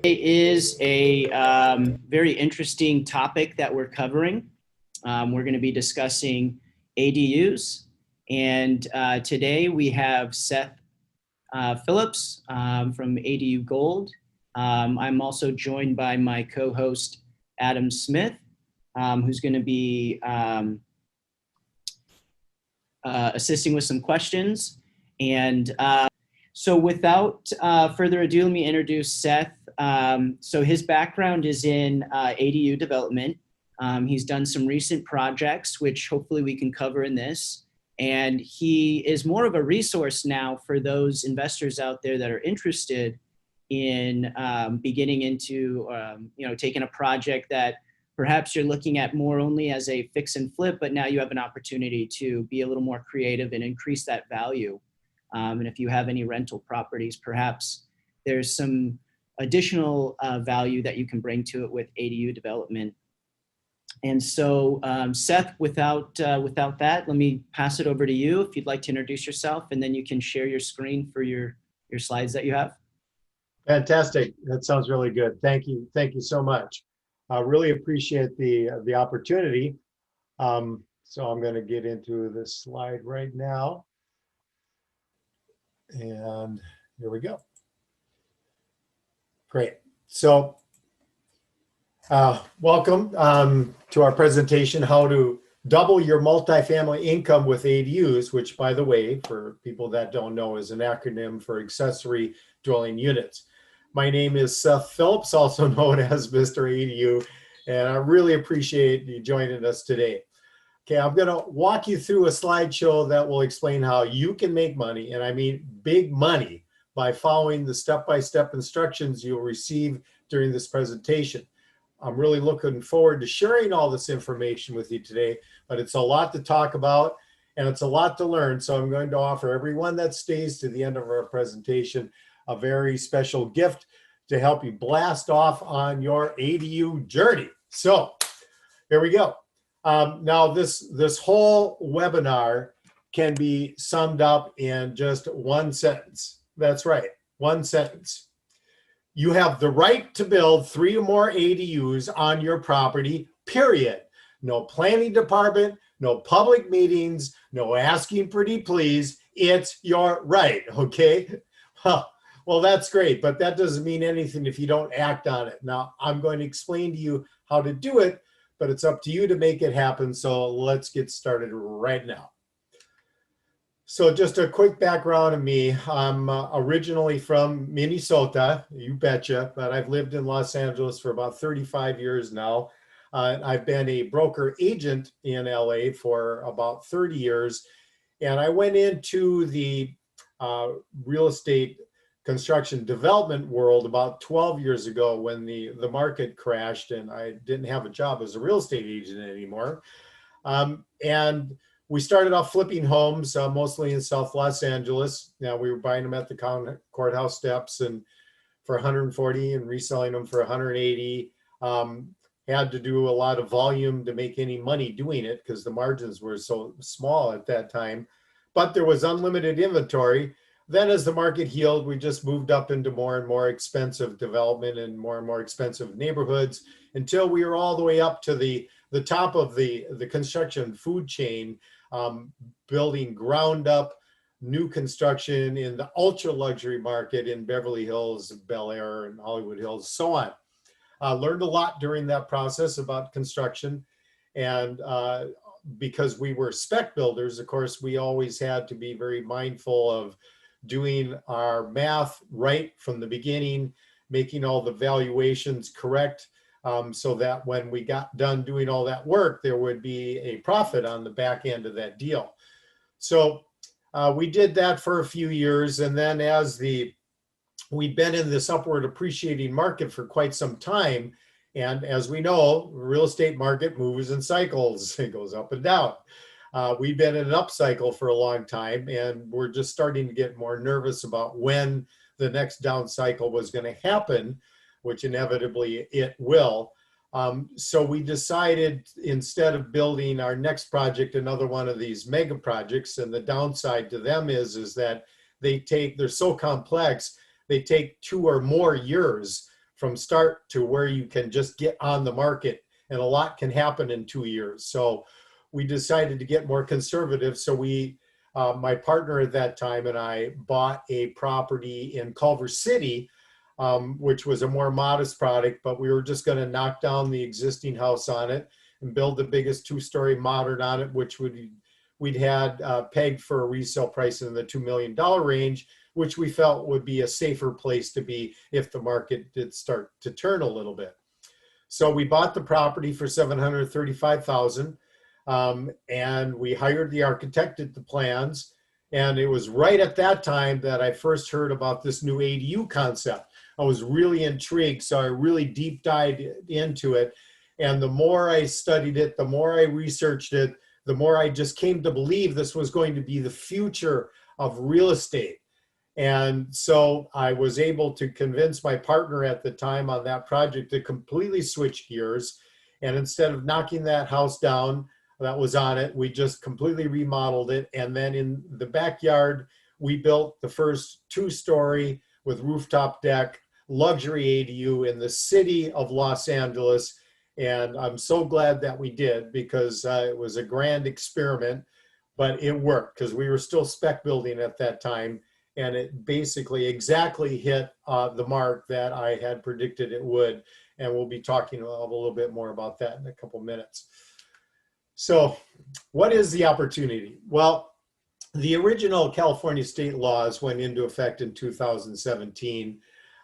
Is a very interesting topic that we're covering. We're going to be discussing ADUs, and today we have Seth Phillips from ADU Gold. I'm also joined by my co-host Adam Smith, who's going to be assisting with some questions. And so without further ado, let me introduce Seth. So his background is in ADU development. He's done some recent projects, which hopefully we can cover in this. And he is more of a resource now for those investors out there that are interested in beginning into, taking a project that perhaps you're looking at more only as a fix and flip, but now you have an opportunity to be a little more creative and increase that value. And if you have any rental properties, perhaps there's some additional value that you can bring to it with ADU development. And so, Seth, without that, let me pass it over to you if you'd like to introduce yourself, and then you can share your screen for your slides that you have. Fantastic. That sounds really good. Thank you. Thank you so much. I really appreciate the opportunity. So I'm going to get into this slide right now. And here we go. Great. So welcome to our presentation, how to double your multifamily income with ADUs, which, by the way, for people that don't know, is an acronym for accessory dwelling units. My name is Seth Phillips, also known as Mr. ADU, and I really appreciate you joining us today. Okay, I'm going to walk you through a slideshow that will explain how you can make money, and I mean big money, by following the step-by-step instructions you'll receive during this presentation. I'm really looking forward to sharing all this information with you today, but it's a lot to talk about and it's a lot to learn, so I'm going to offer everyone that stays to the end of our presentation a very special gift to help you blast off on your ADU journey. So here we go. Now this whole webinar can be summed up in just one sentence. That's right, one sentence. You have the right to build 3 or more ADUs on your property, period. No planning department, no public meetings, no asking pretty please. It's your right, okay? Well, that's great, but that doesn't mean anything if you don't act on it. Now, I'm going to explain to you how to do it, but it's up to you to make it happen. So let's get started right now. So just a quick background of me. I'm originally from Minnesota, you betcha, but I've lived in Los Angeles for about 35 years now. I've been a broker agent in LA for about 30 years. And I went into the real estate construction development world about 12 years ago when the market crashed and I didn't have a job as a real estate agent anymore. And we started off flipping homes, mostly in South Los Angeles. Now we were buying them at the courthouse steps and for 140 and reselling them for 180. Had to do a lot of volume to make any money doing it because the margins were so small at that time, but there was unlimited inventory. Then as the market healed, we just moved up into more and more expensive development and more expensive neighborhoods until we were all the way up to the top of the construction food chain, building ground up new construction in the ultra luxury market in Beverly Hills, Bel Air, and Hollywood Hills, so on. Learned a lot during that process about construction. And because we were spec builders, of course, we always had to be very mindful of doing our math right from the beginning, making all the valuations correct, so that when we got done doing all that work, there would be a profit on the back end of that deal. So we did that for a few years. And then as we'd been in this upward appreciating market for quite some time. And as we know, the real estate market moves in cycles. It goes up and down. We've been in an upcycle for a long time, and we're just starting to get more nervous about when the next down cycle was going to happen, which inevitably it will. So we decided, instead of building our next project, another one of these mega projects, and the downside to them is that they're so complex, they take 2 or more years from start to where you can just get on the market, and a lot can happen in 2 years. So we decided to get more conservative. So my partner at that time and I bought a property in Culver City, which was a more modest product, but we were just going to knock down the existing house on it and build the biggest 2-story modern on it, which we'd had pegged for a resale price in the $2 million range, which we felt would be a safer place to be if the market did start to turn a little bit. So we bought the property for $735,000, and we hired the architect at the plans. And it was right at that time that I first heard about this new ADU concept. I was really intrigued, so I really deep dived into it. And the more I studied it, the more I researched it, the more I just came to believe this was going to be the future of real estate. And so I was able to convince my partner at the time on that project to completely switch gears. And instead of knocking that house down that was on it, we just completely remodeled it. And then in the backyard, we built the first 2-story with rooftop deck luxury ADU in the city of Los Angeles. And I'm so glad that we did, because it was a grand experiment, but it worked because we were still spec building at that time. And it basically exactly hit the mark that I had predicted it would. And we'll be talking a little bit more about that in a couple minutes. So what is the opportunity? Well, the original California state laws went into effect in 2017.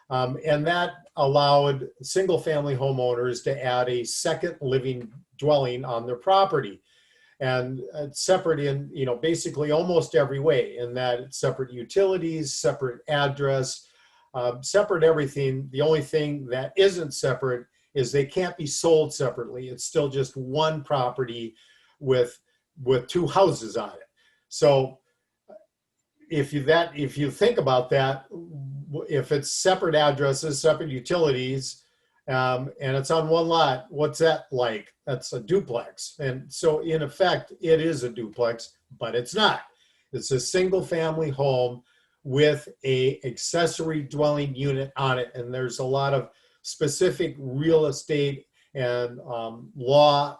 And that allowed single family homeowners to add a second living dwelling on their property. And it's separate in, basically almost every way, in that it's separate utilities, separate address, separate everything. The only thing that isn't separate is they can't be sold separately. It's still just one property with 2 houses on it. So if you think about that, if it's separate addresses, separate utilities, and it's on one lot, what's that like? That's a duplex. And so in effect, it is a duplex, but it's not. It's a single family home with a accessory dwelling unit on it. And there's a lot of specific real estate and law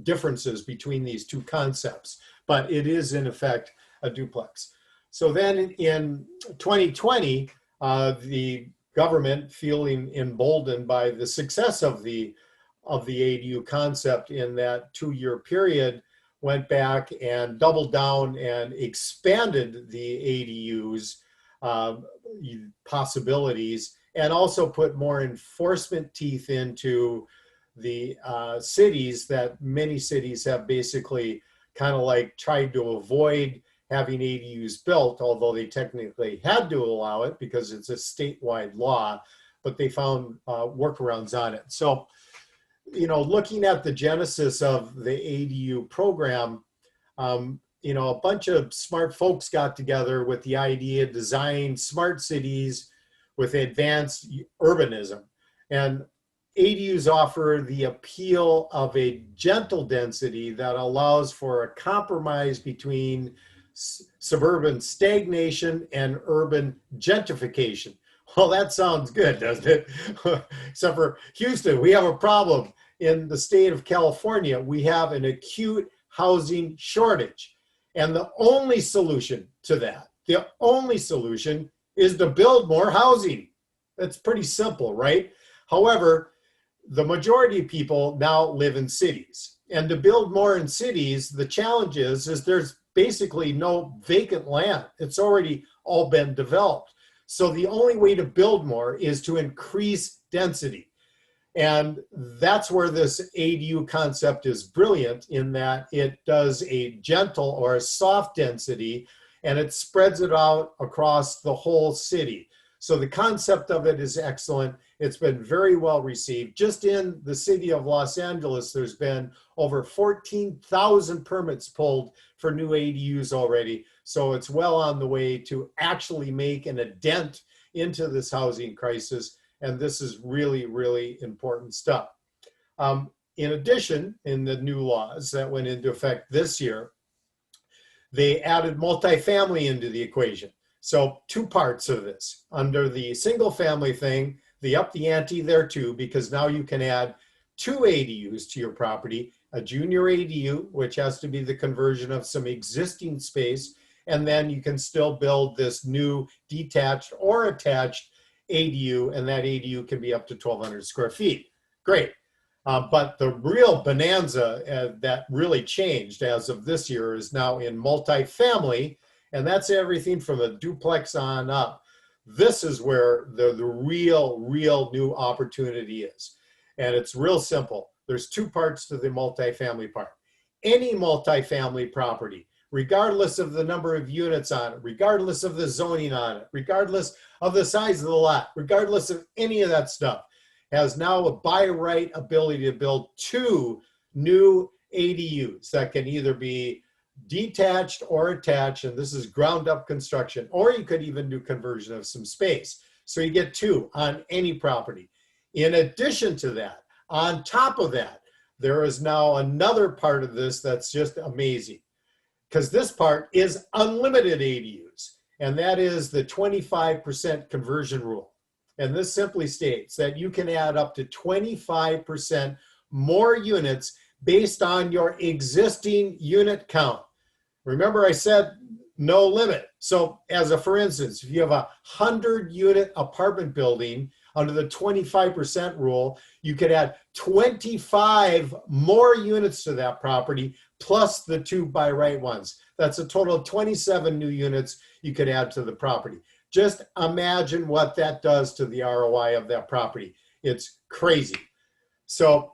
differences between these 2 concepts, but it is in effect a duplex. So then in 2020, the government, feeling emboldened by the success of the ADU concept in that 2-year period, went back and doubled down and expanded the ADUs possibilities, and also put more enforcement teeth into the cities that many cities have basically kind of like tried to avoid having ADUs built, although they technically had to allow it because it's a statewide law, but they found workarounds on it. So, looking at the genesis of the ADU program, a bunch of smart folks got together with the idea to design smart cities with advanced urbanism. And ADUs offer the appeal of a gentle density that allows for a compromise between suburban stagnation and urban gentrification. Well, that sounds good, doesn't it? Except for Houston, we have a problem. In the state of California, we have an acute housing shortage. And the only solution to that, is to build more housing. That's pretty simple, right? However, the majority of people now live in cities. And to build more in cities, the challenge is there's basically no vacant land. It's already all been developed. So the only way to build more is to increase density. And that's where this ADU concept is brilliant, in that it does a gentle or a soft density, and it spreads it out across the whole city. So the concept of it is excellent. It's been very well received. Just in the city of Los Angeles, there's been over 14,000 permits pulled for new ADUs already. So it's well on the way to actually making a dent into this housing crisis. And this is really, really important stuff. In addition, in the new laws that went into effect this year, they added multifamily into the equation. So 2 parts of this. Under the single family thing, they upped the ante there too, because now you can add 2 ADUs to your property, a junior ADU, which has to be the conversion of some existing space, and then you can still build this new detached or attached ADU, and that ADU can be up to 1,200 square feet. Great. But the real bonanza that really changed as of this year is now in multifamily, and that's everything from a duplex on up. This is where the real new opportunity is. And it's real simple. There's 2 parts to the multifamily part. Any multifamily property, regardless of the number of units on it, regardless of the zoning on it, regardless of the size of the lot, regardless of any of that stuff, has now a by right ability to build 2 new ADUs that can either be detached or attached, and this is ground up construction, or you could even do conversion of some space. So you get 2 on any property. In addition to that, on top of that, there is now another part of this that's just amazing, because this part is unlimited ADUs, and that is the 25% conversion rule. And this simply states that you can add up to 25% more units based on your existing unit count. Remember, I said no limit. So for instance, if you have a 100-unit apartment building, under the 25% rule, you could add 25 more units to that property, plus the 2 by right ones. That's a total of 27 new units you could add to the property. Just imagine what that does to the ROI of that property. It's crazy. So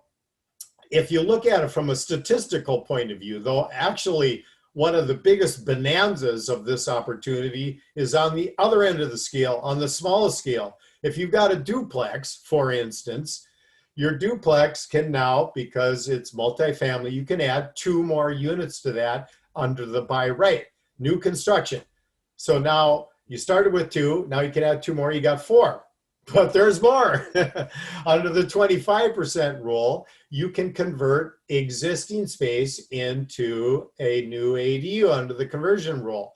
if you look at it from a statistical point of view, though, actually one of the biggest bonanzas of this opportunity is on the other end of the scale, on the smallest scale. If you've got a duplex, for instance, your duplex can now, because it's multifamily, you can add 2 more units to that under the by right, new construction. So now you started with 2, now you can add 2 more, you got 4. But there's more. Under the 25% rule, you can convert existing space into a new ADU under the conversion rule.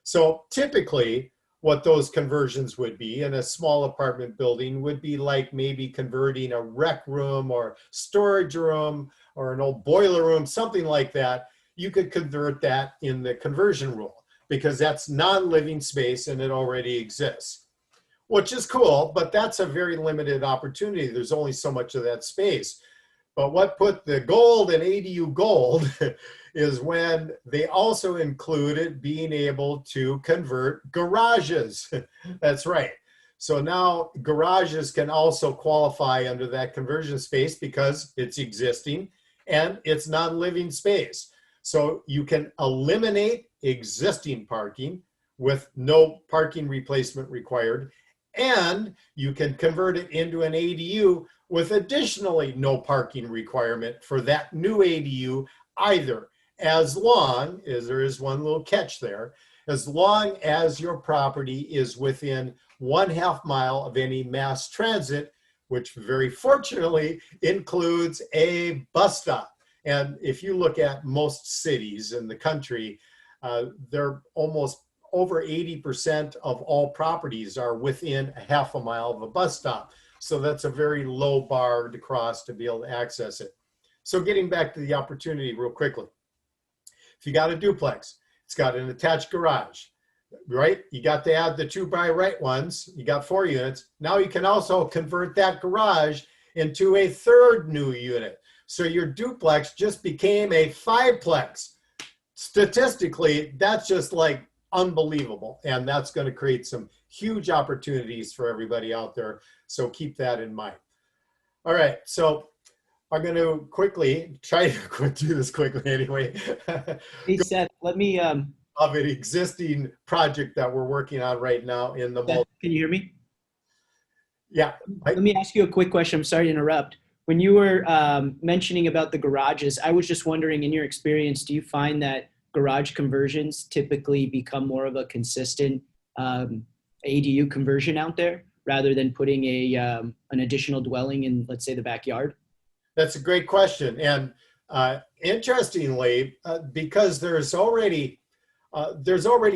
So typically, what those conversions would be in a small apartment building would be like maybe converting a rec room or storage room or an old boiler room, something like that. You could convert that in the conversion rule because that's non-living space and it already exists, which is cool, but that's a very limited opportunity. There's only so much of that space. But what put the gold in ADU gold is when they also included being able to convert garages. That's right. So now garages can also qualify under that conversion space because it's existing and it's non-living space. So you can eliminate existing parking with no parking replacement required, and you can convert it into an ADU with additionally no parking requirement for that new ADU either, as long as there is one little catch there, as long as your property is within 1/2 mile of any mass transit, which very fortunately includes a bus stop. And if you look at most cities in the country, they're almost over 80% of all properties are within 1/2 mile of a bus stop. So that's a very low bar to cross to be able to access it. So getting back to the opportunity real quickly. If you got a duplex, it's got an attached garage, right? You got to add the 2 by right ones. You got 4 units. Now you can also convert that garage into a 3rd new unit. So your duplex just became a 5-plex. Statistically, that's just like unbelievable. And that's going to create some huge opportunities for everybody out there. So keep that in mind. All right. So I'm going to quickly try to do this quickly anyway. Hey, Seth, let me. Of an existing project that we're working on right now in the. Seth, can you hear me? Yeah. Let me ask you a quick question. I'm sorry to interrupt. When you were mentioning about the garages, I was just wondering, in your experience, do you find that garage conversions typically become more of a consistent ADU conversion out there rather than putting an additional dwelling in, let's say, the backyard? That's a great question. And interestingly, because there's already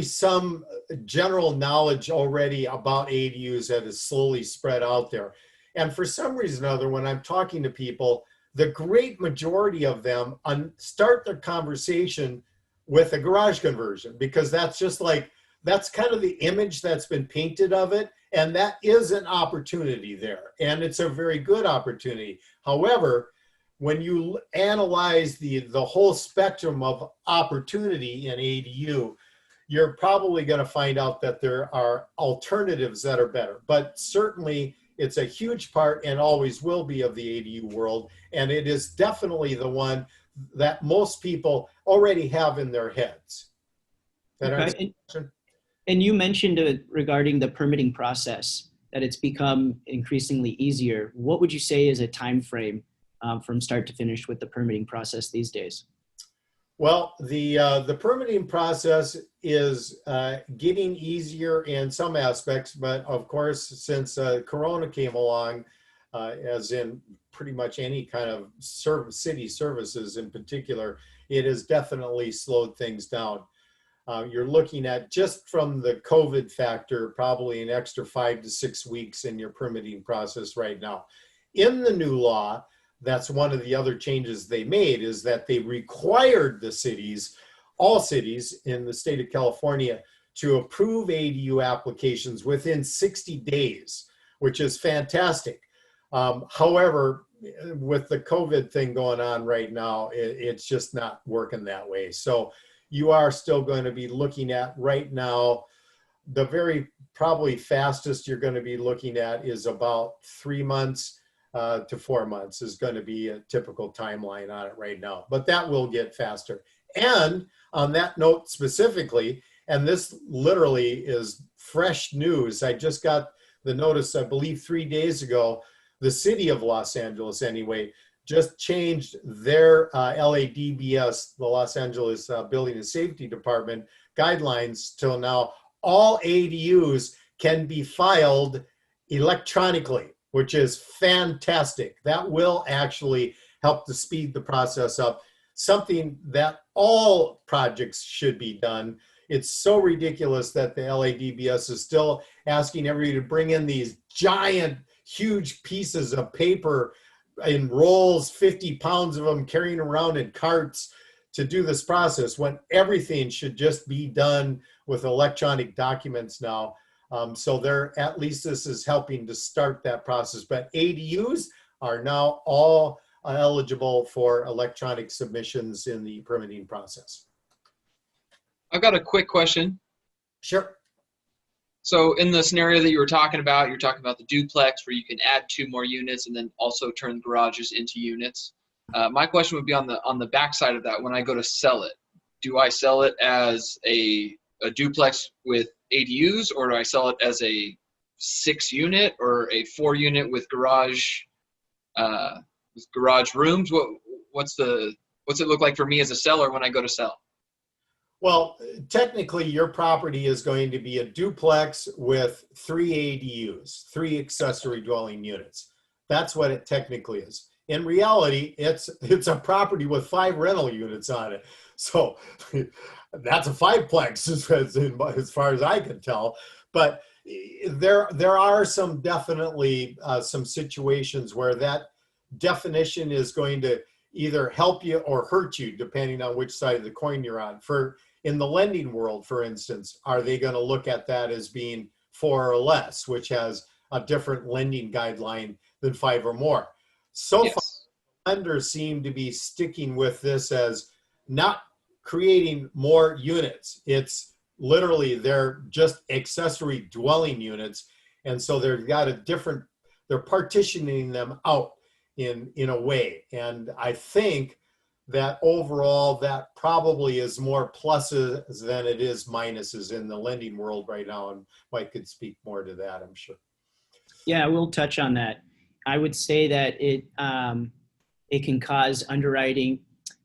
some general knowledge already about ADUs that is slowly spread out there. And for some reason or other, when I'm talking to people, the great majority of them start their conversation with a garage conversion, because that's just like, that's kind of the image that's been painted of it. And that is an opportunity there. And it's a very good opportunity. However, when you analyze the whole spectrum of opportunity in ADU, you're probably going to find out that there are alternatives that are better. But certainly it's a huge part and always will be of the ADU world. And it is definitely the one that most people already have in their heads. That answer your question? And you mentioned regarding the permitting process, that it's become increasingly easier. What would you say is a time frame from start to finish with the permitting process these days? Well, the permitting process is getting easier in some aspects, but of course, since Corona came along, as in pretty much any kind of city services in particular, it has definitely slowed things down. You're looking at, just from the COVID factor, probably an extra 5 to 6 weeks in your permitting process right now. In the new law, that's one of the other changes they made, is that they required the cities, all cities in the state of California, to approve ADU applications within 60 days, which is fantastic. However, with the COVID thing going on right now, it's just not working that way. So you are still going to be looking at right now, the very probably fastest you're going to be looking at is about 3 months to 4 months is going to be a typical timeline on it right now, but that will get faster. And on that note specifically, and this literally is fresh news, I just got the notice, I believe 3 days ago, the city of Los Angeles anyway, just changed their LADBS, the Los Angeles Building and Safety Department guidelines, till now all ADUs can be filed electronically, which is fantastic. That will actually help to speed the process up, something that all projects should be done. It's so ridiculous that the LADBS is still asking everybody to bring in these giant, huge pieces of paper in rolls, 50 pounds of them, carrying around in carts to do this process, when everything should just be done with electronic documents now. So at least this is helping to start that process. But ADUs are now all eligible for electronic submissions in the permitting process. I've got a quick question. Sure. So in the scenario that you were talking about, you're talking about the duplex where you can add 2 more units and then also turn garages into units. My question would be on the back side of that. When I go to sell it, do I sell it as a duplex with ADUs, or do I sell it as a 6 unit or a 4 unit with garage rooms? What's it look like for me as a seller when I go to sell? Well, technically your property is going to be a duplex with 3 ADUs, 3 accessory dwelling units. That's what it technically is. In reality, it's a property with 5 rental units on it. So that's a 5-plex as far as I can tell. But there are some definitely some situations where that definition is going to either help you or hurt you, depending on which side of the coin you're on. In the lending world, for instance, are they going to look at that as being 4 or less, which has a different lending guideline than 5 or more? So Yes. far, lenders seem to be sticking with this as not creating more units. It's literally, they're just accessory dwelling units. And so they're partitioning them out in a way. And I think that overall, that probably is more pluses than it is minuses in the lending world right now. And Mike could speak more to that, I'm sure. Yeah, we'll touch on that. I would say that it can cause underwriting.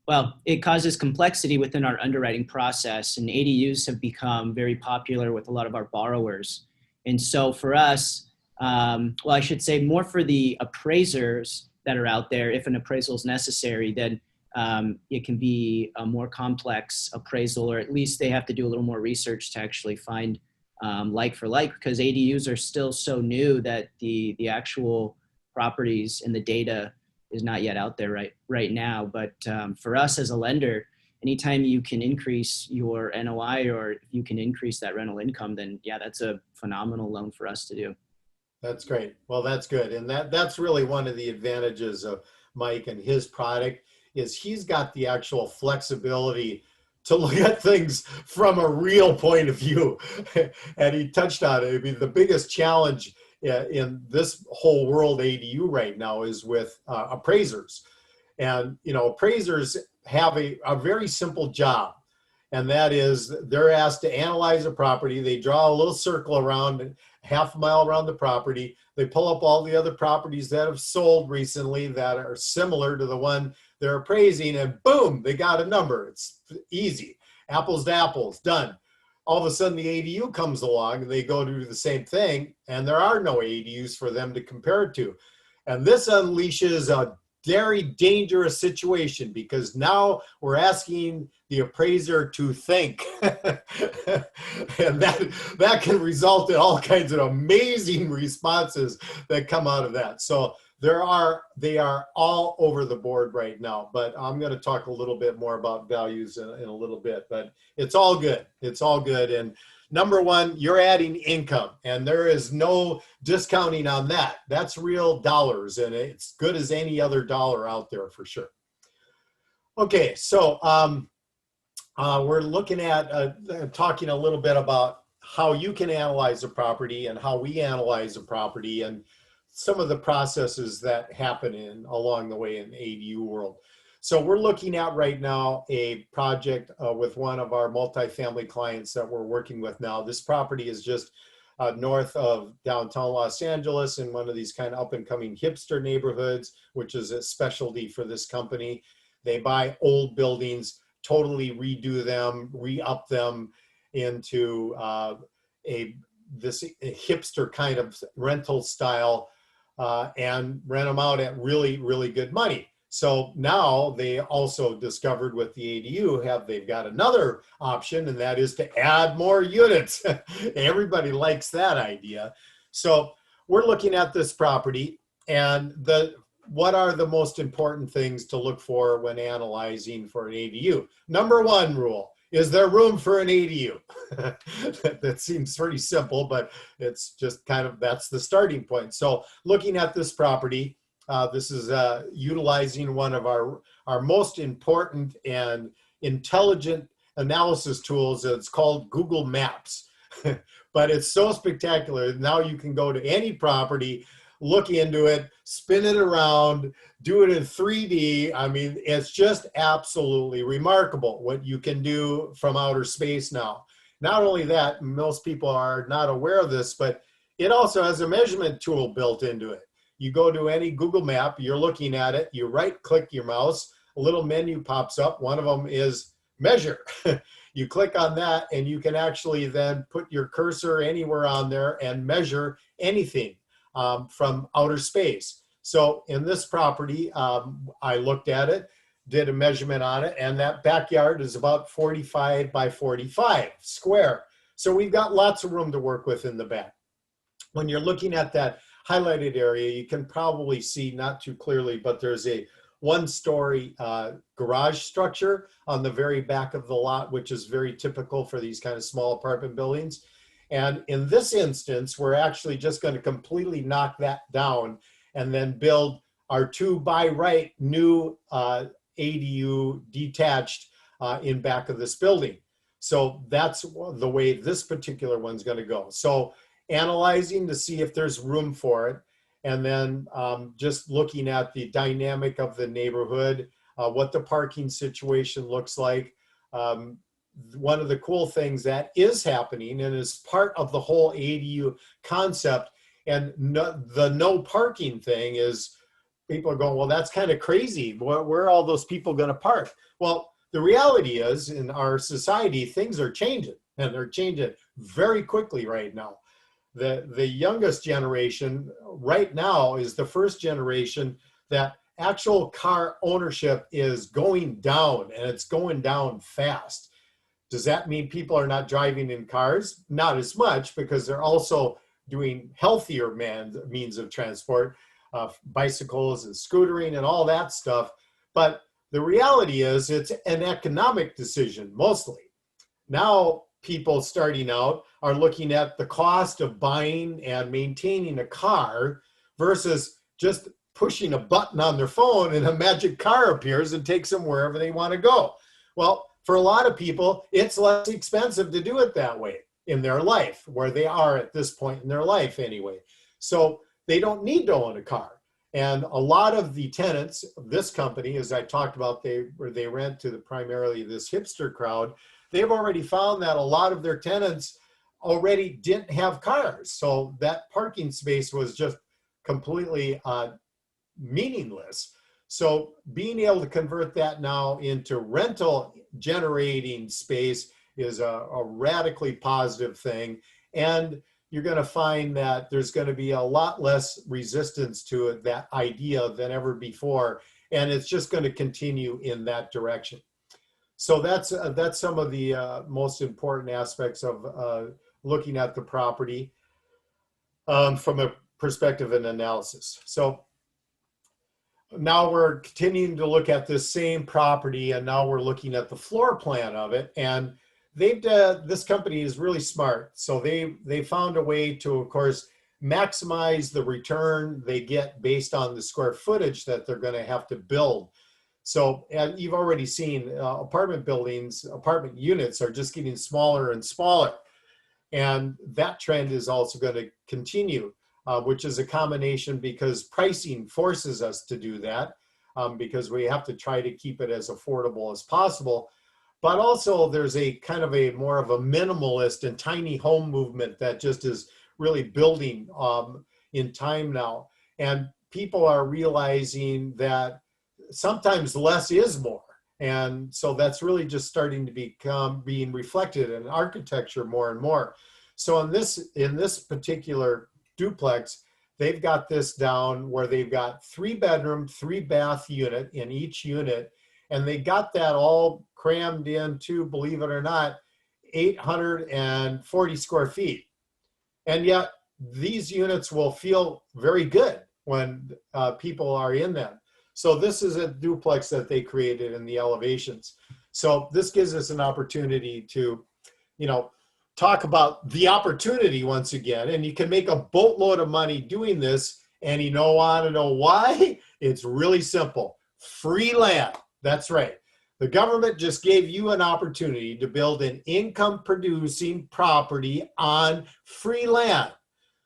Well, it causes complexity within our underwriting process, and ADUs have become very popular with a lot of our borrowers. And so for us, well, I should say more for the appraisers that are out there, if an appraisal is necessary, then it can be a more complex appraisal, or at least they have to do a little more research to actually find like for like, because ADUs are still so new that the actual properties, and the data is not yet out there right now. But for us as a lender, anytime you can increase your NOI or if you can increase that rental income, then yeah, that's a phenomenal loan for us to do. That's great. Well, that's good. And that's really one of the advantages of Mike and his product is he's got the actual flexibility to look at things from a real point of view. And he touched on it. I mean, the biggest challenge in this whole world ADU right now is with appraisers. And, you know, appraisers have a very simple job. And that is they're asked to analyze a property. They draw a little circle around half a mile around the property. They pull up all the other properties that have sold recently that are similar to the one they're appraising, and boom, they got a number. It's easy. Apples to apples, done. All of a sudden the ADU comes along and they go to do the same thing, and there are no ADUs for them to compare it to. And this unleashes a very dangerous situation because now we're asking the appraiser to think. And that can result in all kinds of amazing responses that come out of that. So they are all over the board right now, but I'm going to talk a little bit more about values in a little bit, but it's all good. It's all good. And number one, you're adding income, and there is no discounting on that. That's real dollars, and it's good as any other dollar out there for sure. Okay, so we're looking at talking a little bit about how you can analyze a property and how we analyze a property and some of the processes that happen along the way in the ADU world. So we're looking at right now a project with one of our multifamily clients that we're working with now. This property is just north of downtown Los Angeles in one of these kind of up and coming hipster neighborhoods, which is a specialty for this company. They buy old buildings, totally redo them, re-up them into this hipster kind of rental style and rent them out at really, really good money. So now they also discovered with the ADU they've got another option, and that is to add more units. Everybody likes that idea. So we're looking at this property, and what are the most important things to look for when analyzing for an ADU? Number one rule, is there room for an ADU? That seems pretty simple, but it's just kind of, that's the starting point. So looking at this property, this is utilizing one of our most important and intelligent analysis tools. It's called Google Maps. But it's so spectacular. Now you can go to any property, look into it, spin it around, do it in 3D. I mean, it's just absolutely remarkable what you can do from outer space now. Not only that, most people are not aware of this, but it also has a measurement tool built into it. You go to any Google map, you're looking at it, you right click your mouse, a little menu pops up. One of them is measure. You click on that and you can actually then put your cursor anywhere on there and measure anything from outer space. So in this property, I looked at it, did a measurement on it, and that backyard is about 45 by 45 square. So we've got lots of room to work with in the back. When you're looking at that highlighted area, you can probably see, not too clearly, but there's a one-story garage structure on the very back of the lot, which is very typical for these kind of small apartment buildings. And in this instance, we're actually just going to completely knock that down and then build our 2 by right new ADU detached in back of this building. So that's the way this particular one's going to go. So analyzing to see if there's room for it, and then just looking at the dynamic of the neighborhood, what the parking situation looks like. One of the cool things that is happening and is part of the whole ADU concept, and the no parking thing is, people are going, well, that's kind of crazy. Where are all those people going to park? Well, the reality is, in our society, things are changing, and they're changing very quickly right now. The youngest generation right now is the first generation that actual car ownership is going down, and it's going down fast. Does that mean people are not driving in cars? Not as much, because they're also doing healthier means of transport. bicycles and scootering and all that stuff. But the reality is it's an economic decision mostly. Now people starting out are looking at the cost of buying and maintaining a car versus just pushing a button on their phone and a magic car appears and takes them wherever they want to go. Well, for a lot of people, it's less expensive to do it that way in their life, where they are at this point in their life anyway. So they don't need to own a car. And a lot of the tenants of this company, as I talked about, they rent to primarily this hipster crowd. They've already found that a lot of their tenants already didn't have cars. So that parking space was just completely meaningless. So being able to convert that now into rental generating space is a radically positive thing. And you're going to find that there's going to be a lot less resistance to it, that idea, than ever before. And it's just going to continue in that direction. So that's some of the most important aspects of looking at the property from a perspective and analysis. So now we're continuing to look at this same property, and now we're looking at the floor plan of it. And this company is really smart. So they found a way to, of course, maximize the return they get based on the square footage that they're going to have to build. So, and you've already seen apartment units are just getting smaller and smaller. And that trend is also going to continue, which is a combination because pricing forces us to do that, because we have to try to keep it as affordable as possible. But also there's a kind of a more of a minimalist and tiny home movement that just is really building in time now. And people are realizing that sometimes less is more. And so that's really just starting to being reflected in architecture more and more. So in this particular duplex, they've got this down where they've got 3-bedroom, 3-bath unit in each unit. And they got that all crammed into, believe it or not, 840 square feet. And yet these units will feel very good when people are in them. So this is a duplex that they created in the elevations. So this gives us an opportunity to, talk about the opportunity once again. And you can make a boatload of money doing this. And you want to know why? It's really simple. Free land. That's right. The government just gave you an opportunity to build an income-producing property on free land.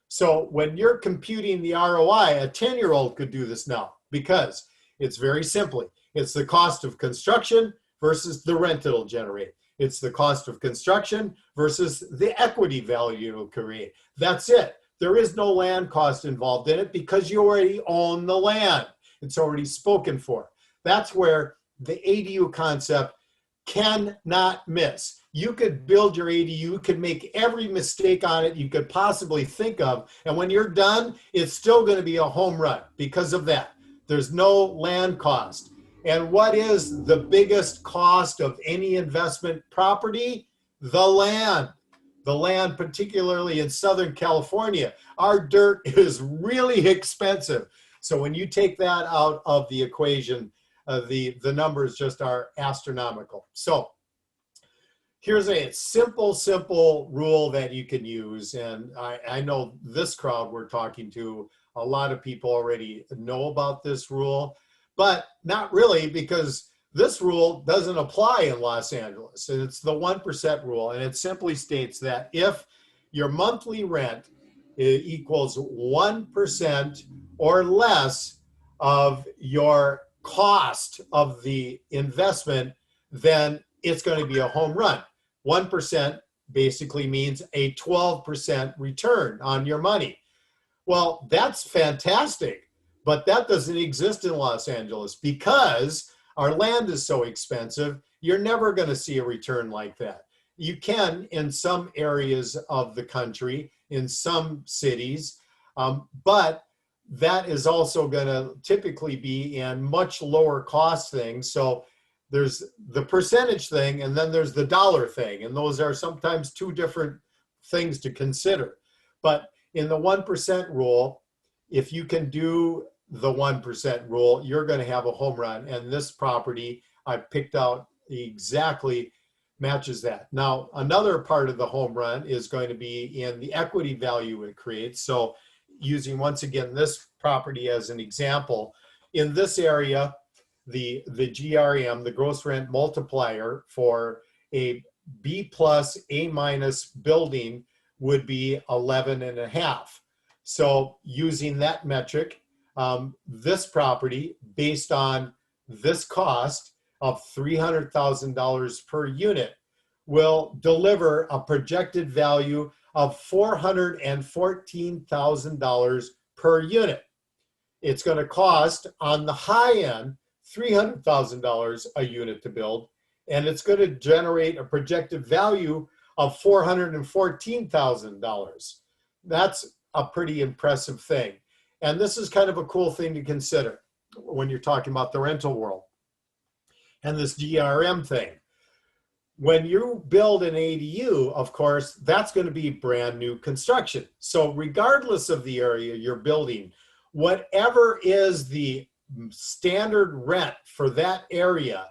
So when you're computing the ROI, a 10-year-old could do this now because it's very simply, it's the cost of construction versus the rent it'll generate. It's the cost of construction versus the equity value it'll create. That's it. There is no land cost involved in it because you already own the land. It's already spoken for. That's where the ADU concept cannot miss. You could build your ADU, you could make every mistake on it you could possibly think of, and when you're done, it's still going to be a home run because of that. There's no land cost. And what is the biggest cost of any investment property? The land. The land, particularly in Southern California. Our dirt is really expensive. So when you take that out of the equation, the numbers just are astronomical. So here's a simple rule that you can use. And I know this crowd we're talking to, a lot of people already know about this rule, but not really, because this rule doesn't apply in Los Angeles. And it's the 1% rule. And it simply states that if your monthly rent equals 1% or less of your cost of the investment, then it's going to be a home run. 1% basically means a 12% return on your money. Well, that's fantastic, but that doesn't exist in Los Angeles because our land is so expensive. You're never going to see a return like that. You can in some areas of the country, in some cities, but that is also going to typically be in much lower cost things. So there's the percentage thing, and then there's the dollar thing. And those are sometimes two different things to consider. But in the 1% rule, if you can do the 1% rule, you're going to have a home run. And this property I picked out exactly matches that. Now, another part of the home run is going to be in the equity value it creates. So using, once again, this property as an example, in this area, the GRM, the gross rent multiplier for a B plus A minus building would be 11.5. So using that metric, this property, based on this cost of $300,000 per unit, will deliver a projected value of $414,000 per unit. It's going to cost, on the high end, $300,000 a unit to build, and it's going to generate a projected value of $414,000. That's a pretty impressive thing. And this is kind of a cool thing to consider when you're talking about the rental world and this GRM thing. When you build an ADU, of course, that's going to be brand new construction. So regardless of the area you're building, whatever is the standard rent for that area,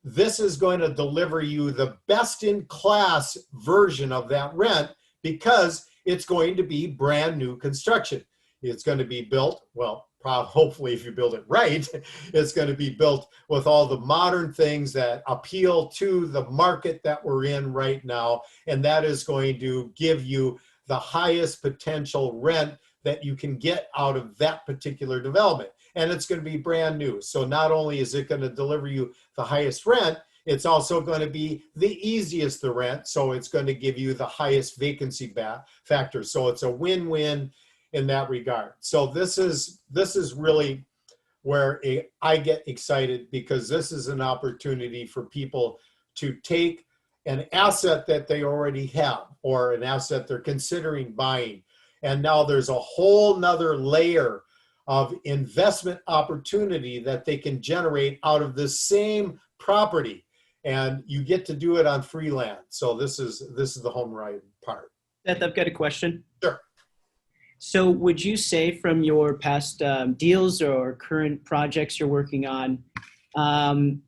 this is going to deliver you the best in class version of that rent, because it's going to be brand new construction. It's going to be built, well, hopefully if you build it right, it's going to be built with all the modern things that appeal to the market that we're in right now. And that is going to give you the highest potential rent that you can get out of that particular development. And it's going to be brand new. So not only is it going to deliver you the highest rent, it's also going to be the easiest to rent. So it's going to give you the highest vacancy factor. So it's a win-win in that regard. So this is really where I get excited, because this is an opportunity for people to take an asset that they already have, or an asset they're considering buying, and now there's a whole nother layer of investment opportunity that they can generate out of the same property, and you get to do it on free land. So this is the home run part. Seth, I've got a question. Sure. So would you say, from your past deals or current projects you're working on,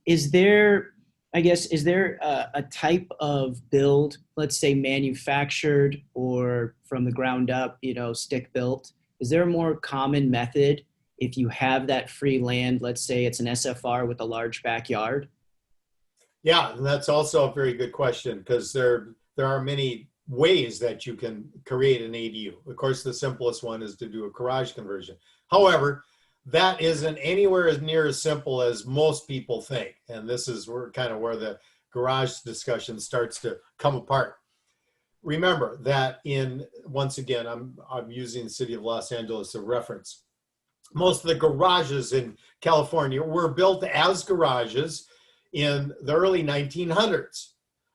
is there a type of build, let's say manufactured or from the ground up, stick built? Is there a more common method if you have that free land? Let's say it's an SFR with a large backyard. Yeah, and that's also a very good question, because there are many ways that you can create an ADU. Of course, the simplest one is to do a garage conversion. However, that isn't anywhere as near as simple as most people think. And this is where the garage discussion starts to come apart. Remember that once again, I'm using the city of Los Angeles as a reference. Most of the garages in California were built as garages in the early 1900s.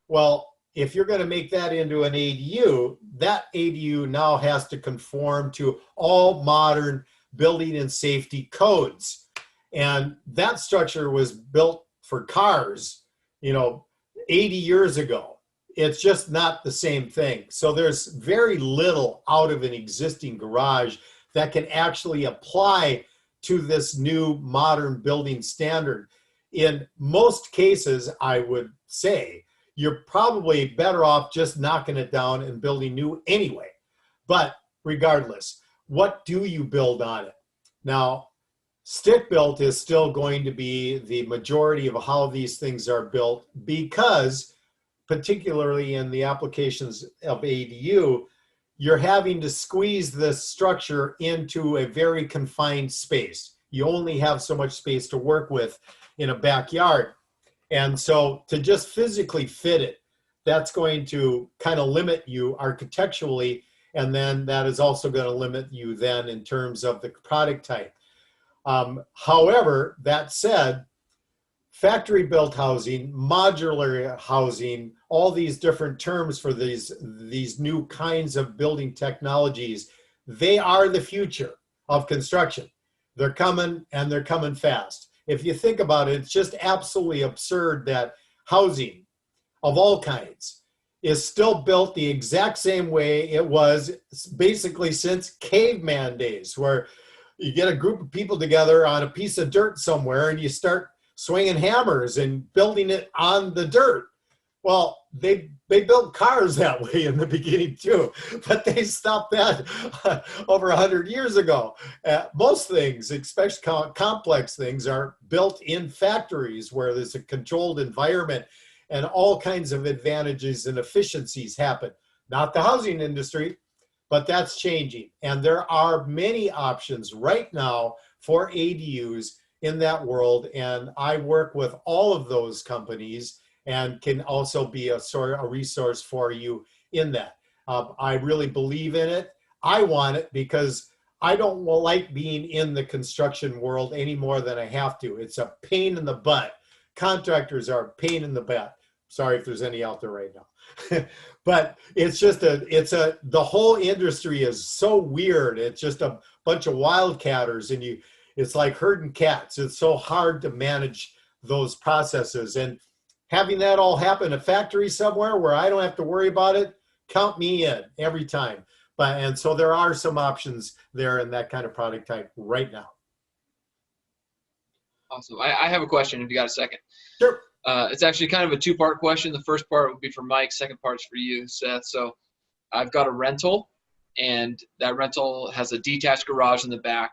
Well, if you're going to make that into an ADU, that ADU now has to conform to all modern building and safety codes. And that structure was built for cars, 80 years ago. It's just not the same thing. So there's very little out of an existing garage that can actually apply to this new modern building standard. In most cases, I would say, you're probably better off just knocking it down and building new anyway. But regardless, what do you build on it? Now, stick built is still going to be the majority of how these things are built, because particularly in the applications of ADU, you're having to squeeze this structure into a very confined space. You only have so much space to work with in a backyard. And so to just physically fit it, that's going to kind of limit you architecturally. And then that is also going to limit you then in terms of the product type. However, that said, factory built housing, modular housing, all these different terms for these new kinds of building technologies, they are the future of construction. They're coming, and they're coming fast. If you think about it, it's just absolutely absurd that housing of all kinds is still built the exact same way it was basically since caveman days, where you get a group of people together on a piece of dirt somewhere and you start swinging hammers and building it on the dirt. Well, they built cars that way in the beginning too, but they stopped that over 100 years ago. Most things, especially complex things, are built in factories where there's a controlled environment and all kinds of advantages and efficiencies happen. Not the housing industry, but that's changing. And there are many options right now for ADUs in that world. And I work with all of those companies and can also be a resource for you in that. I really believe in it. I want it because I don't like being in the construction world any more than I have to. It's a pain in the butt. Contractors are a pain in the butt. Sorry if there's any out there right now. But it's just the whole industry is so weird. It's just a bunch of wildcatters and it's like herding cats. It's so hard to manage those processes. And having that all happen in a factory somewhere where I don't have to worry about it, count me in every time. And so there are some options there in that kind of product type right now. Awesome. I have a question if you got a second. Sure. It's actually kind of a two-part question. The first part would be for Mike. Second part's for you, Seth. So I've got a rental, and that rental has a detached garage in the back,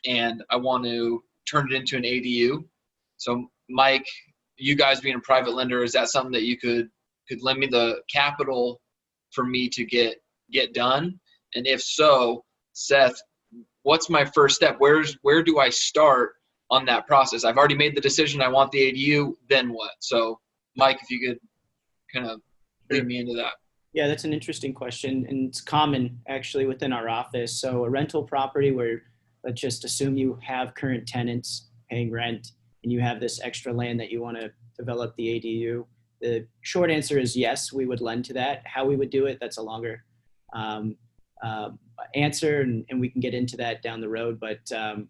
and I want to turn it into an ADU. So Mike, you guys being a private lender, is that something that you could lend me the capital for me to get done? And if so, Seth, what's my first step? Where do I start on that process? I've already made the decision I want the ADU, then what? So Mike, if you could kind of lead me into that. Yeah, that's an interesting question, and it's common actually within our office. So a rental property where, let's just assume you have current tenants paying rent and you have this extra land that you want to develop the ADU. The short answer is yes, we would lend to that. How we would do it, that's a longer answer, and we can get into that down the road. But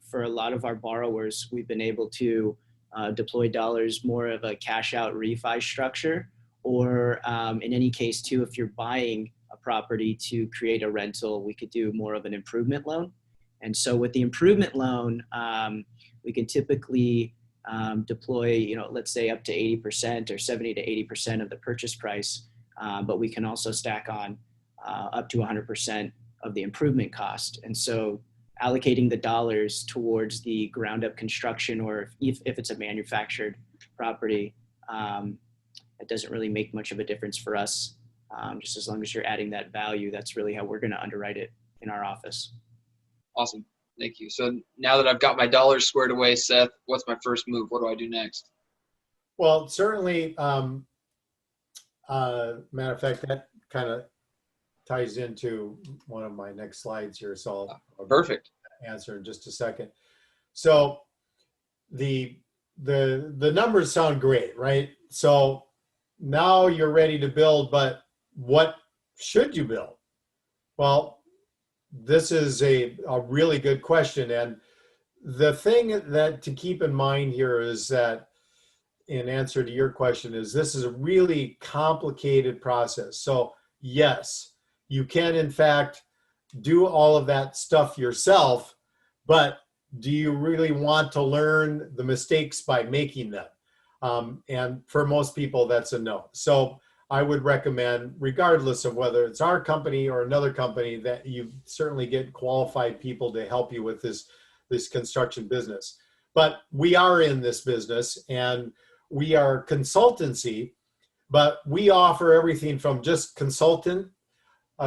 for a lot of our borrowers, we've been able to deploy dollars more of a cash out refi structure, or in any case too, if you're buying a property to create a rental, we could do more of an improvement loan. And so with the improvement loan, we can typically deploy, let's say up to 80% or 70 to 80% of the purchase price, but we can also stack on up to 100% of the improvement cost. And so allocating the dollars towards the ground up construction, or if it's a manufactured property, it doesn't really make much of a difference for us. Just as long as you're adding that value, that's really how we're going to underwrite it in our office. Awesome. Thank you. So now that I've got my dollars squared away, Seth, what's my first move? What do I do next? Well, certainly, matter of fact, that kind of ties into one of my next slides here. So I'll perfect answer in just a second. So the numbers sound great, right? So now you're ready to build, but what should you build? Well, this is a really good question. And the thing that to keep in mind here is that, in answer to your question, is this is a really complicated process. So yes, you can in fact do all of that stuff yourself, but do you really want to learn the mistakes by making them? And for most people, that's a no. So I would recommend, regardless of whether it's our company or another company, that you certainly get qualified people to help you with this construction business. But we are in this business, and we are consultancy, but we offer everything from just consultant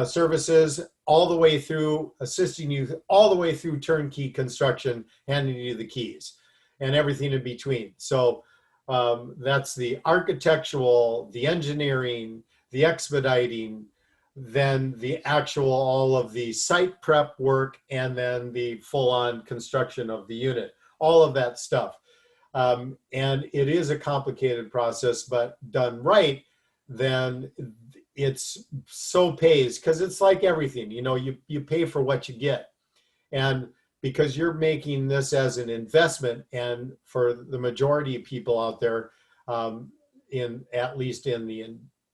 services all the way through assisting you all the way through turnkey construction, handing you the keys and everything in between. So that's the architectural, the engineering, the expediting, then the actual, all of the site prep work, and then the full-on construction of the unit, all of that stuff. And it is a complicated process, but done right, then it's so pays, because it's like everything, you pay for what you get. And because you're making this as an investment, and for the majority of people out there, at least in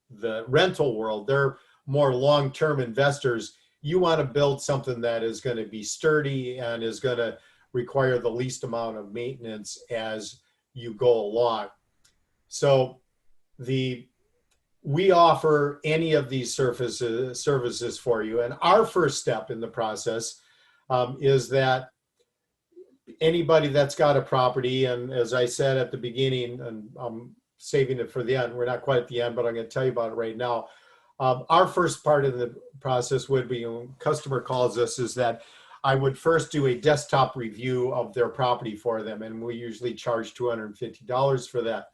the rental world, they're more long-term investors you want to build something that is going to be sturdy and is going to require the least amount of maintenance as you go along. So we offer any of these services for you. And our first step in the process is that anybody that's got a property, and as I said at the beginning, and I'm saving it for the end, we're not quite at the end, but I'm going to tell you about it right now. Our first part of the process would be, when a customer calls us, is that I would first do a desktop review of their property for them, and we usually charge $250 for that.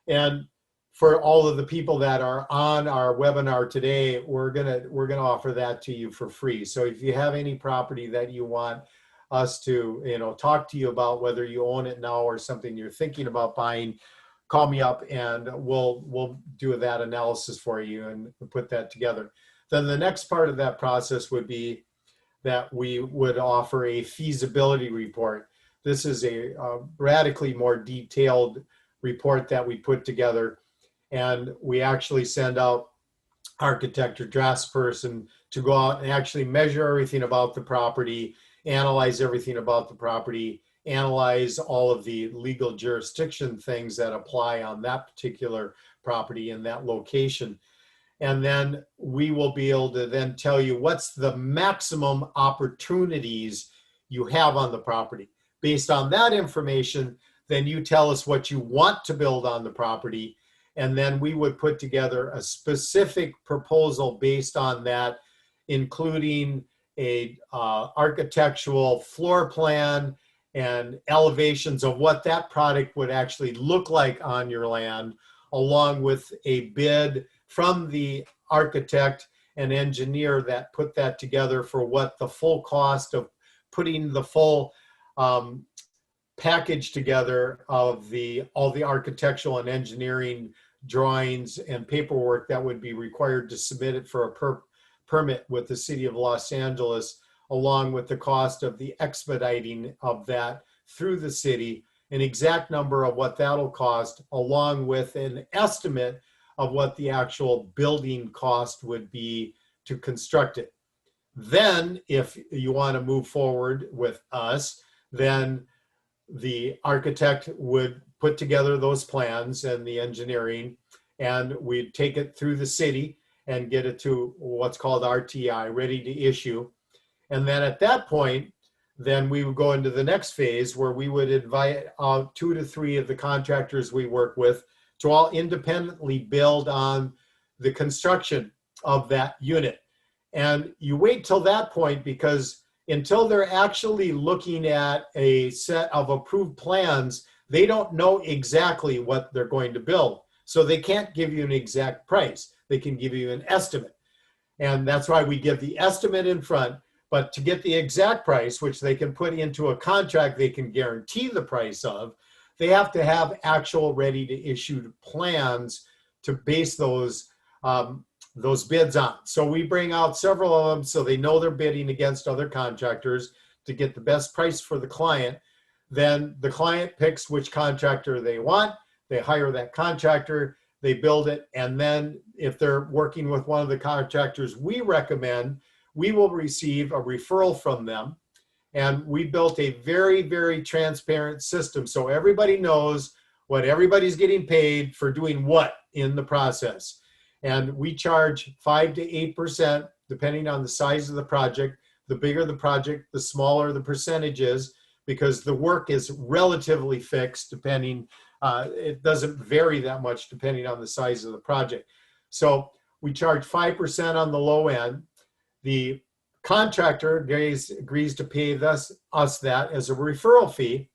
And for all of the people that are on our webinar today, we're gonna offer that to you for free. So if you have any property that you want us to, talk to you about, whether you own it now or something you're thinking about buying, call me up and we'll do that analysis for you and put that together. Then the next part of that process would be that we would offer a feasibility report. This is a radically more detailed report that we put together, and we actually send out architect or draftsperson to go out and actually measure everything about the property, analyze everything about the property, analyze all of the legal jurisdiction things that apply on that particular property in that location. And then we will be able to then tell you what's the maximum opportunities you have on the property. Based on that information, then you tell us what you want to build on the property. And then we would put together a specific proposal based on that, including a architectural floor plan and elevations of what that product would actually look like on your land, along with a bid from the architect and engineer that put that together for what the full cost of putting the full package together of all the architectural and engineering drawings and paperwork that would be required to submit it for a permit with the city of Los Angeles, along with the cost of the expediting of that through the city, an exact number of what that'll cost, along with an estimate of what the actual building cost would be to construct it. Then, if you want to move forward with us, then the architect would put together those plans and the engineering, and we'd take it through the city and get it to what's called RTI, ready to issue. And then at that point, then we would go into the next phase where we would invite out 2 to 3 of the contractors we work with to all independently build on the construction of that unit. And you wait till that point, because until they're actually looking at a set of approved plans, they don't know exactly what they're going to build. So they can't give you an exact price. They can give you an estimate. And that's why we give the estimate in front. But to get the exact price, which they can put into a contract they can guarantee the price of, they have to have actual ready to issue plans to base those bids on. So we bring out several of them so they know they're bidding against other contractors to get the best price for the client. Then the client picks which contractor they want. They hire that contractor, they build it, and then if they're working with one of the contractors we recommend, we will receive a referral from them. And we built a very, very transparent system so everybody knows what everybody's getting paid for doing what in the process. And we charge 5 to 8% depending on the size of the project. The bigger the project, the smaller the percentage is, because the work is relatively fixed depending, it doesn't vary that much depending on the size of the project. So we charge 5% on the low end. The contractor agrees to pay us that as a referral fee.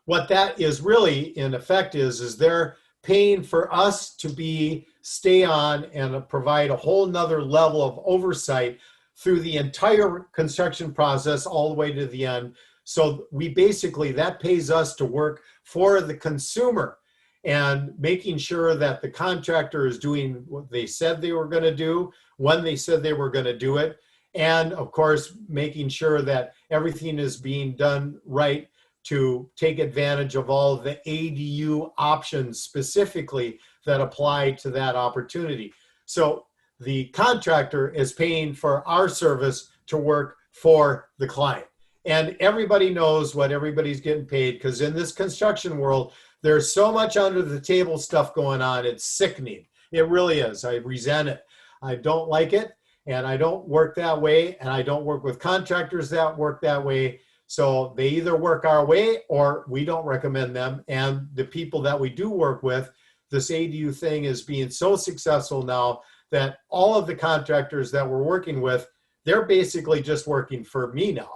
What that is really in effect is they're paying for us to stay on and provide a whole nother level of oversight through the entire construction process all the way to the end. So we basically, that pays us to work for the consumer and making sure that the contractor is doing what they said they were going to do, when they said they were going to do it. And of course, making sure that everything is being done right to take advantage of all of the ADU options specifically that apply to that opportunity. So the contractor is paying for our service to work for the client. And everybody knows what everybody's getting paid, because in this construction world, there's so much under the table stuff going on. It's sickening. It really is. I resent it. I don't like it. And I don't work that way. And I don't work with contractors that work that way. So they either work our way or we don't recommend them. And the people that we do work with, this ADU thing is being so successful now that all of the contractors that we're working with, they're basically just working for me now,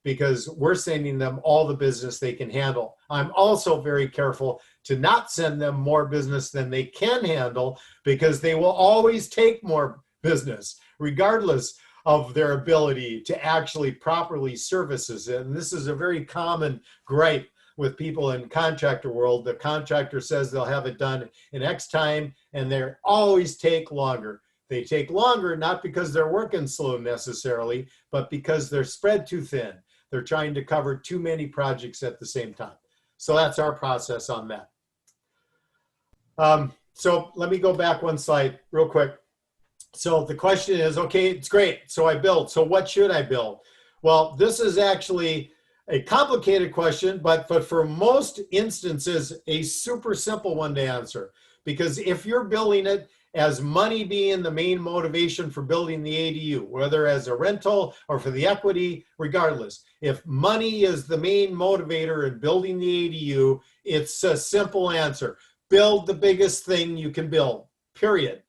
because we're sending them all the business they can handle. I'm also very careful to not send them more business than they can handle, because they will always take more business, regardless of their ability to actually properly services it. And this is a very common gripe with people in contractor world. The contractor says they'll have it done in X time, and they always take longer. They take longer, not because they're working slow necessarily, but because they're spread too thin. They're trying to cover too many projects at the same time. So that's our process on that. So let me go back one slide real quick. So the question is, okay, it's great. So I build. So what should I build? Well, this is actually a complicated question, but for most instances, a super simple one to answer. Because if you're building it as money being the main motivation for building the ADU, whether as a rental or for the equity, regardless, if money is the main motivator in building the ADU, it's a simple answer. Build the biggest thing you can build, period.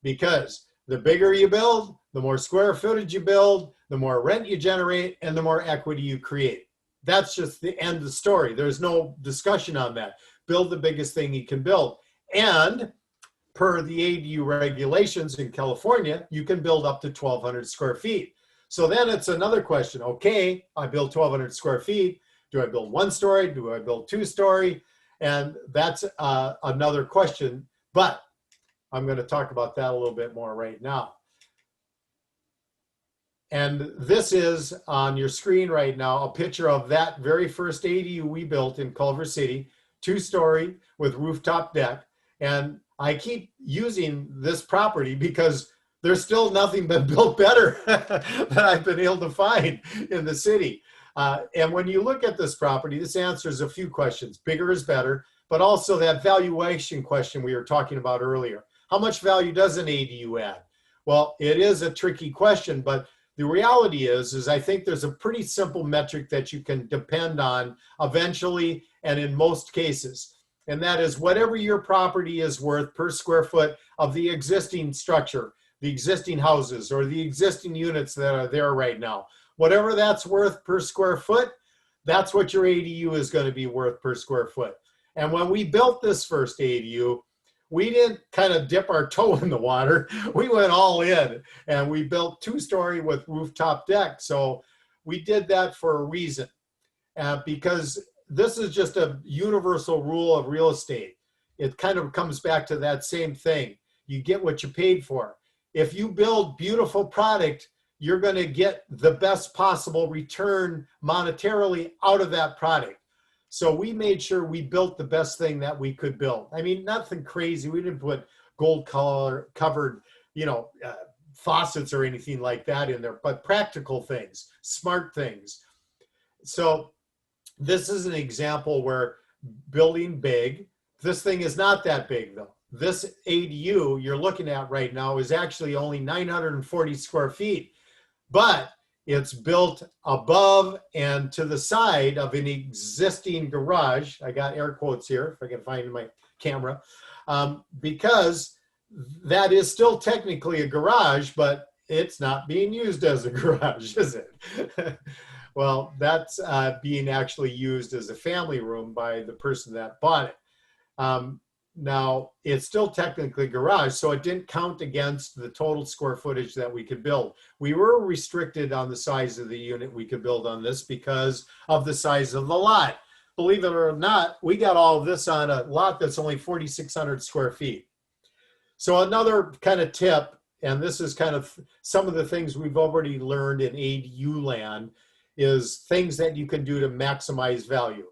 Because the bigger you build, the more square footage you build, the more rent you generate, and the more equity you create. That's just the end of the story. There's no discussion on that. Build the biggest thing you can build. And per the ADU regulations in California, you can build up to 1,200 square feet. So then it's another question. Okay, I build 1,200 square feet. Do I build one story? Do I build two story? And that's another question. But I'm going to talk about that a little bit more right now. And this is on your screen right now, a picture of that very first ADU we built in Culver City, 2-story with rooftop deck. And I keep using this property because there's still nothing been built better that I've been able to find in the city. And when you look at this property, this answers a few questions. Bigger is better, but also that valuation question we were talking about earlier. How much value does an ADU add? Well, it is a tricky question, but the reality is I think there's a pretty simple metric that you can depend on eventually and in most cases. And that is whatever your property is worth per square foot of the existing structure, the existing houses or the existing units that are there right now. Whatever that's worth per square foot, that's what your ADU is going to be worth per square foot. And when we built this first ADU, we didn't kind of dip our toe in the water. We went all in and we built 2-story with rooftop deck. So we did that for a reason, because this is just a universal rule of real estate. It kind of comes back to that same thing. You get what you paid for. If you build beautiful product, you're going to get the best possible return monetarily out of that product. So we made sure we built the best thing that we could build. I mean, nothing crazy. We didn't put gold color covered, faucets or anything like that in there, but practical things, smart things. So this is an example where building big, this thing is not that big though. This ADU you're looking at right now is actually only 940 square feet, but it's built above and to the side of an existing garage. I got air quotes here, if I can find my camera, because that is still technically a garage, but it's not being used as a garage, is it? Well, that's being actually used as a family room by the person that bought it. Now, it's still technically garage, so it didn't count against the total square footage that we could build. We were restricted on the size of the unit we could build on this because of the size of the lot. Believe it or not, we got all of this on a lot that's only 4,600 square feet. So another kind of tip, and this is kind of some of the things we've already learned in ADU land, is things that you can do to maximize value.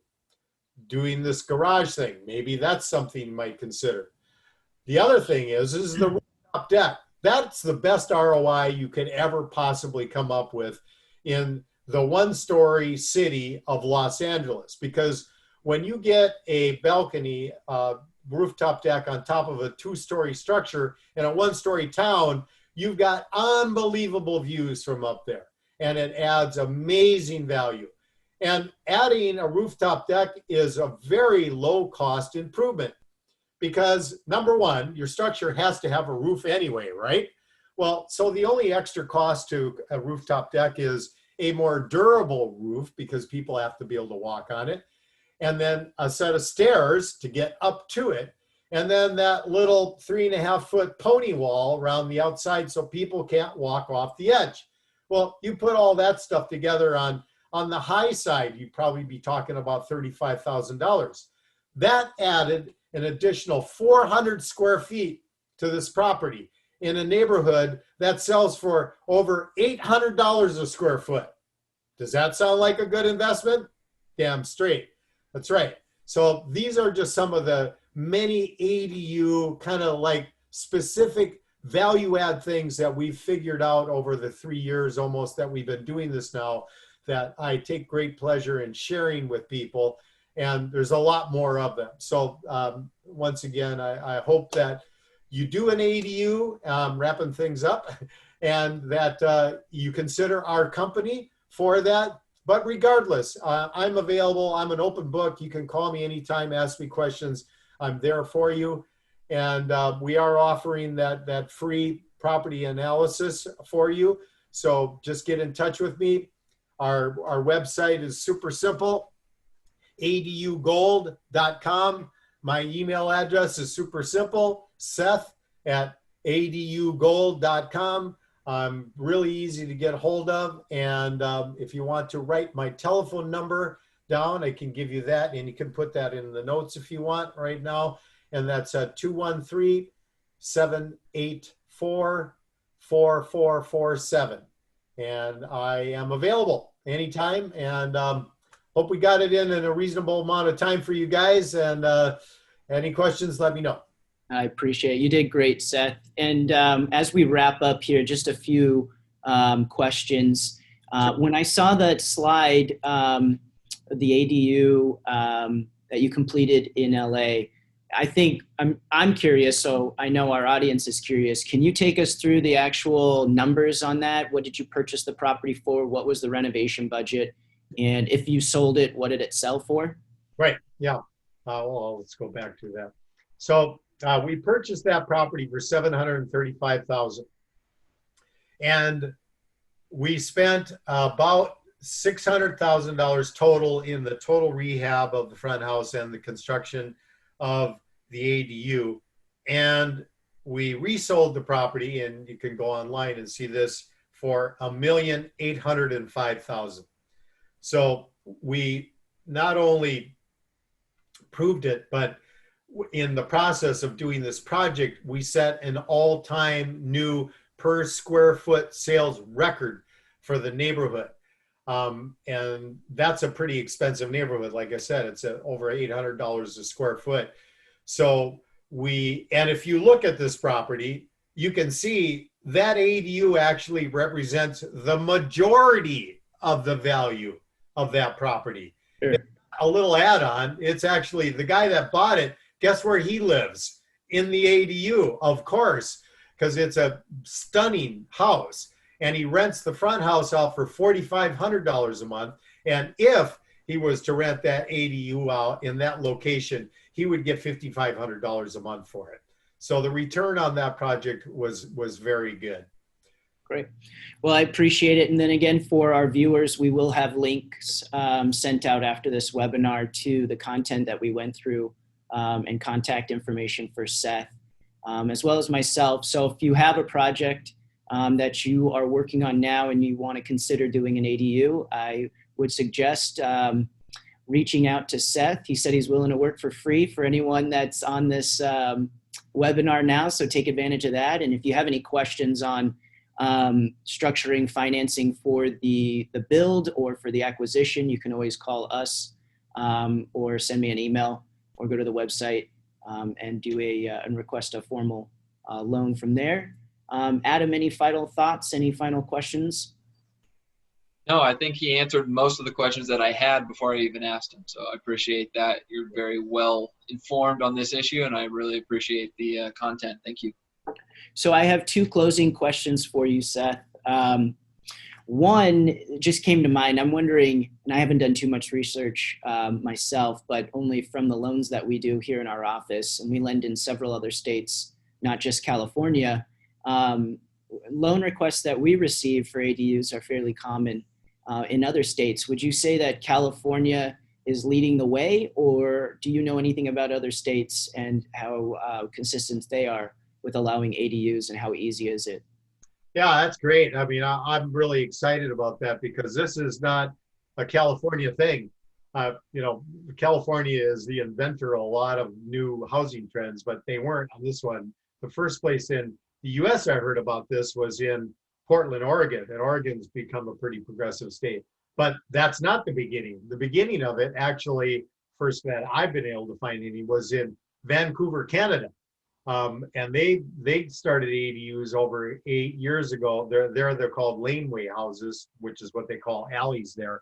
Doing this garage thing, maybe that's something you might consider. The other thing is the rooftop deck. That's the best ROI you could ever possibly come up with in the one-story city of Los Angeles. Because when you get a balcony, rooftop deck on top of a two-story structure in a one-story town, you've got unbelievable views from up there, and it adds amazing value. And adding a rooftop deck is a very low-cost improvement because, number one, your structure has to have a roof anyway, right? Well, so the only extra cost to a rooftop deck is a more durable roof because people have to be able to walk on it, and then a set of stairs to get up to it, and then that little 3.5-foot pony wall around the outside so people can't walk off the edge. Well, you put all that stuff together on the high side, you'd probably be talking about $35,000. That added an additional 400 square feet to this property in a neighborhood that sells for over $800 a square foot. Does that sound like a good investment? Damn straight. That's right. So these are just some of the many ADU kind of like specific value add things that we've figured out over the 3 years almost that we've been doing this now, that I take great pleasure in sharing with people. And there's a lot more of them. So once again, I hope that you do an ADU, wrapping things up, and that you consider our company for that. But regardless, I'm available. I'm an open book. You can call me anytime, ask me questions. I'm there for you. And we are offering that free property analysis for you. So just get in touch with me. Our website is super simple, adugold.com. My email address is super simple, Seth@adugold.com. I'm really easy to get hold of. And if you want to write my telephone number down, I can give you that. And you can put that in the notes if you want right now. And that's 213-784-4447. And I am available anytime. And hope we got it in a reasonable amount of time for you guys. And any questions, let me know. I appreciate it. You did great, Seth. And as we wrap up here, just a few questions. When I saw that slide, the ADU that you completed in LA, I think I'm curious, so I know our audience is curious. Can you take us through the actual numbers on that? What did you purchase the property for? What was the renovation budget? And if you sold it, what did it sell for? Right. Yeah. Well, let's go back to that. So we purchased that property for $735,000, and we spent about $600,000 total in the total rehab of the front house and the construction of the ADU. And we resold the property, and you can go online and see this, for $1,805,000. So we not only proved it, but in the process of doing this project, we set an all-time new per square foot sales record for the neighborhood. And that's a pretty expensive neighborhood. Like I said, it's over $800 a square foot. So and if you look at this property, you can see that ADU actually represents the majority of the value of that property. Sure. A little add-on, it's actually the guy that bought it, guess where he lives? In the ADU, of course, because it's a stunning house. And he rents the front house out for $4,500 a month. And if he was to rent that ADU out in that location, he would get $5,500 a month for it. So the return on that project was very good. Great. Well, I appreciate it. And then again, for our viewers, we will have links sent out after this webinar to the content that we went through and contact information for Seth, as well as myself. So if you have a project that you are working on now and you want to consider doing an ADU, I would suggest reaching out to Seth. He said he's willing to work for free for anyone that's on this webinar now, so take advantage of that. And if you have any questions on structuring financing for the build or for the acquisition, you can always call us or send me an email or go to the website and do and request a formal loan from there. Adam, any final thoughts, any final questions? No, I think he answered most of the questions that I had before I even asked him. So I appreciate that. You're very well informed on this issue, and I really appreciate the content. Thank you. So I have two closing questions for you, Seth. One just came to mind. I'm wondering, and I haven't done too much research myself, but only from the loans that we do here in our office, and we lend in several other states, not just California. Loan requests that we receive for ADUs are fairly common in other states. Would you say that California is leading the way, or do you know anything about other states and how consistent they are with allowing ADUs, and how easy is it? Yeah, that's great. I mean, I'm really excited about that because this is not a California thing. California is the inventor of a lot of new housing trends, but they weren't on this one. The first place in the US I heard about this was in Portland, Oregon, and Oregon's become a pretty progressive state. But that's not the beginning. The beginning of it, actually, first that I've been able to find any, was in Vancouver, Canada. And they started ADUs over 8 years ago. They're called laneway houses, which is what they call alleys there.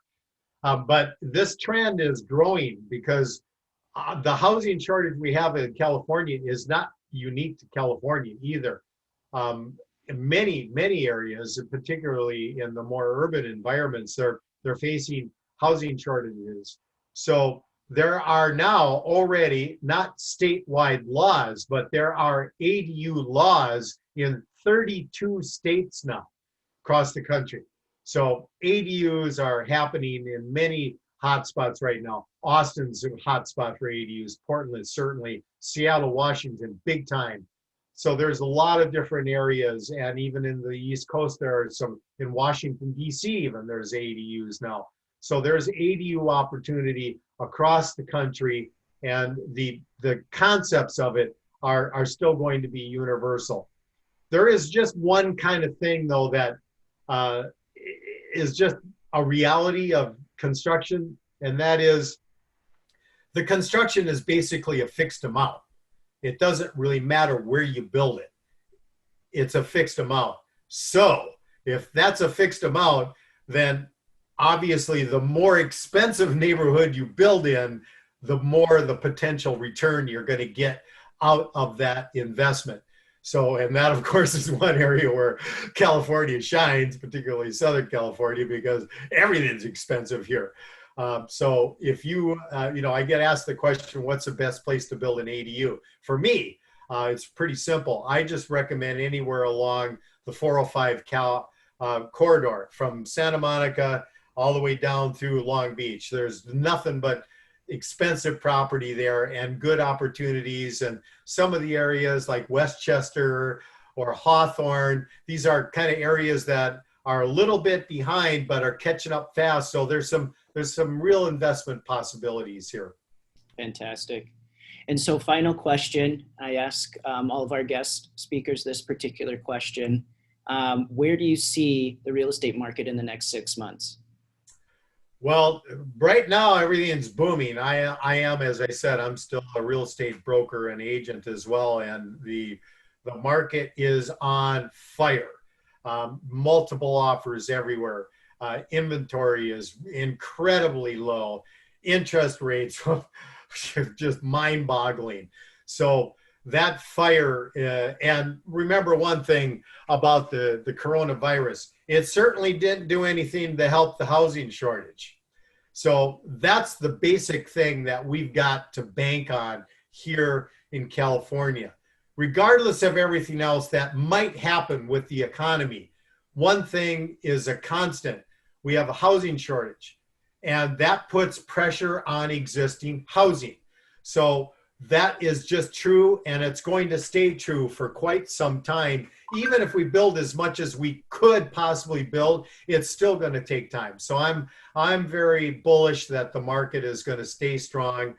But this trend is growing because the housing shortage we have in California is not unique to California either. In many areas, particularly in the more urban environments, they're facing housing shortages. So there are now already not statewide laws, but there are ADU laws in 32 states now across the country. So ADUs are happening in many hotspots right now. Austin's a hotspot for ADUs, Portland certainly, Seattle, Washington, big time. So there's a lot of different areas, and even in the East Coast, there are some, in Washington, DC even, there's ADUs now. So there's ADU opportunity across the country, and the concepts of it are still going to be universal. There is just one kind of thing, though, that is just a reality of construction, and that is the construction is basically a fixed amount. It doesn't really matter where you build it. It's a fixed amount. So if that's a fixed amount, then obviously the more expensive neighborhood you build in, the more the potential return you're going to get out of that investment. So, and that of course is one area where California shines, particularly Southern California, because everything's expensive here. So if I get asked the question, what's the best place to build an ADU? For me, it's pretty simple. I just recommend anywhere along the 405 corridor from Santa Monica all the way down through Long Beach. There's nothing but expensive property there and good opportunities. And some of the areas like Westchester or Hawthorne, these are kind of areas that are a little bit behind but are catching up fast. So there's some real investment possibilities here. Fantastic. And so final question, I ask all of our guest speakers this particular question. Where do you see the real estate market in the next 6 months? Well, right now everything's booming. I am, as I said, I'm still a real estate broker and agent as well, and the market is on fire. Multiple offers everywhere. Inventory is incredibly low. Interest rates just mind-boggling. So that fire, and remember one thing about the coronavirus, it certainly didn't do anything to help the housing shortage. So that's the basic thing that we've got to bank on here in California. Regardless of everything else that might happen with the economy, one thing is a constant. We have a housing shortage, and that puts pressure on existing housing. So that is just true, and it's going to stay true for quite some time. Even if we build as much as we could possibly build, it's still going to take time. So I'm very bullish that the market is going to stay strong.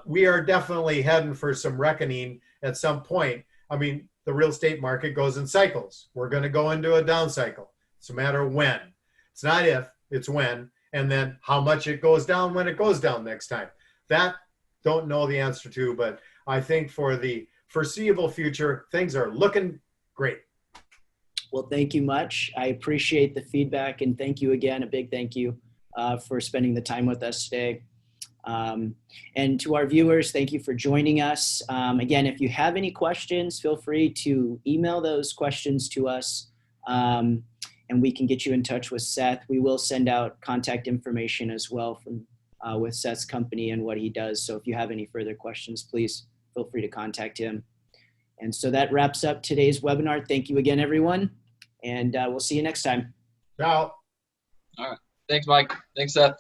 We are definitely heading for some reckoning at some point. I mean, the real estate market goes in cycles. We're going to go into a down cycle. It's a matter of when. It's not if, it's when. And then how much it goes down when it goes down next time. That don't know the answer to, but I think for the foreseeable future, things are looking great. Well, thank you much. I appreciate the feedback, and thank you again. A big thank you for spending the time with us today. And to our viewers, thank you for joining us. Again, if you have any questions, feel free to email those questions to us, and we can get you in touch with Seth. We will send out contact information as well from with Seth's company and what he does. So if you have any further questions, please feel free to contact him. And so that wraps up today's webinar. Thank you again, everyone, and we'll see you next time. Ciao. All right. Thanks, Mike. Thanks, Seth.